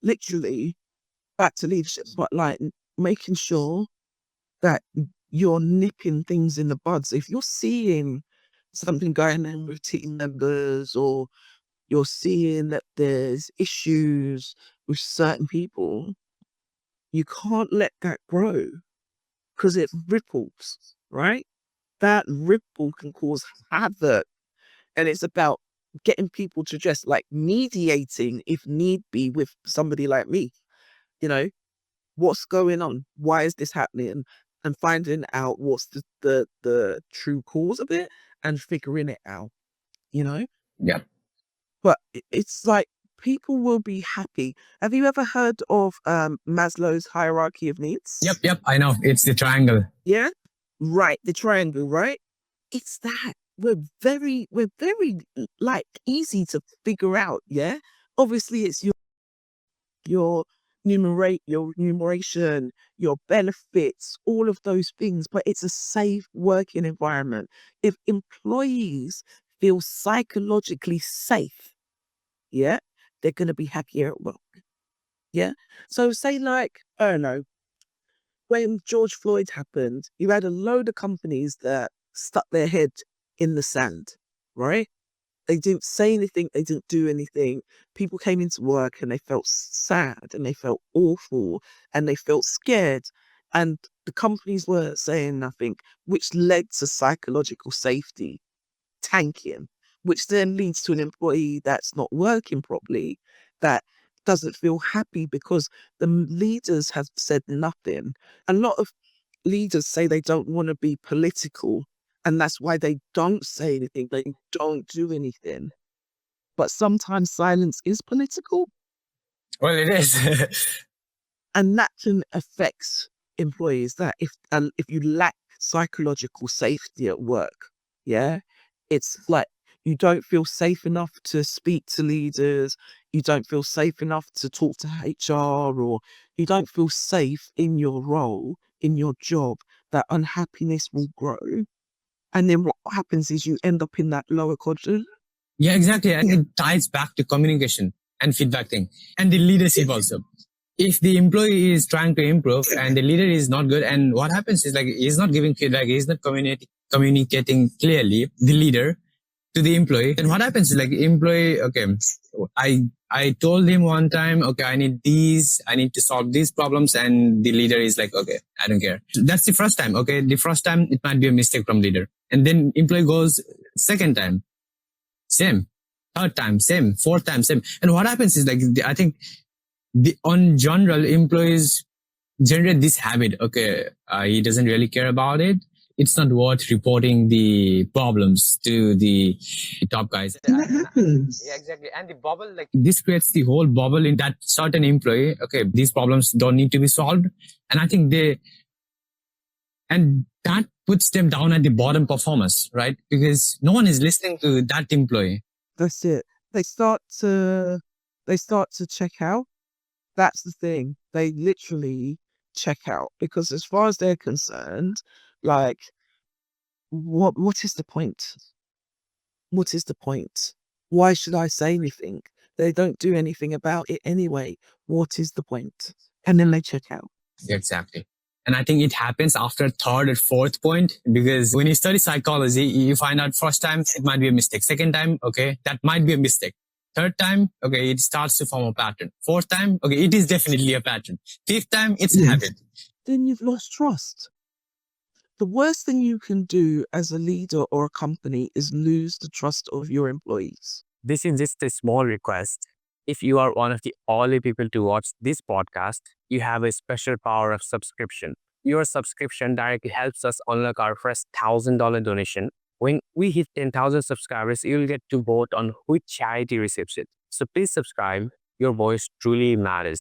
literally back to leadership, but like making sure that you're nipping things in the buds. If you're seeing something going on with team members, or you're seeing that there's issues with certain people, you can't let that grow because it ripples, right? That ripple can cause havoc. And it's about getting people to just like mediating, if need be, with somebody like me. You know, what's going on? Why is this happening? And finding out what's the true cause of it and figuring it out, you know? Yeah. But it's like people will be happy. Have you ever heard of Maslow's hierarchy of needs? Yep. I know. It's the triangle. Yeah? Right. The triangle, right? It's that. We're very like easy to figure out, yeah? Obviously it's your your remuneration, your benefits, all of those things, but it's a safe working environment. If employees feel psychologically safe, yeah, they're going to be happier at work. Yeah. So say like, I don't know, when George Floyd happened, you had a load of companies that stuck their head in the sand, right? They didn't say anything. They didn't do anything. People came into work and they felt sad and they felt awful and they felt scared. And the companies were saying nothing, which led to psychological safety tanking, which then leads to an employee that's not working properly, that doesn't feel happy because the leaders have said nothing. A lot of leaders say they don't want to be political, and that's why they don't say anything, they don't do anything. But sometimes silence is political, Well, it is. and that can affect employees. That if you lack psychological safety at work, yeah, it's like you don't feel safe enough to speak to leaders, you don't feel safe enough to talk to HR, or you don't feel safe in your role, in your job, that unhappiness will grow. And then what happens is you end up in that lower quadrant. Yeah, exactly. And it ties back to communication and feedback thing and the leadership also. If the employee is trying to improve and the leader is not good, and what happens is like he's not giving feedback, he's not communicating clearly, the leader to the employee, then what happens is like employee, okay, I told him one time, okay, I need to solve these problems, and the leader is like, okay, I don't care. That's the first time. Okay, the first time it might be a mistake from leader, and then employee goes second time, same, third time, same, fourth time, same. And what happens is like, I think on general, employees generate this habit. Okay, he doesn't really care about it. It's not worth reporting the problems to the top guys. And that happens. Yeah, exactly. And the bubble, like this creates the whole bubble in that certain employee. Okay, these problems don't need to be solved. And I think and that puts them down at the bottom performers, right? Because no one is listening to that employee. That's it. They start to check out. That's the thing. They literally check out, because as far as they're concerned, like, what is the point? What is the point? Why should I say anything? They don't do anything about it anyway. What is the point? And then they check out. Exactly. And I think it happens after third or fourth point, because when you study psychology, you find out first time it might be a mistake. Second time, okay, that might be a mistake. Third time, okay, it starts to form a pattern. Fourth time, okay, it is definitely a pattern. Fifth time, it's a habit. Then you've lost trust. The worst thing you can do as a leader or a company is lose the trust of your employees. This is just a small request. If you are one of the only people to watch this podcast, you have a special power of subscription. Your subscription directly helps us unlock our first $1,000 donation. When we hit 10,000 subscribers, you'll get to vote on which charity receives it. So please subscribe. Your voice truly matters.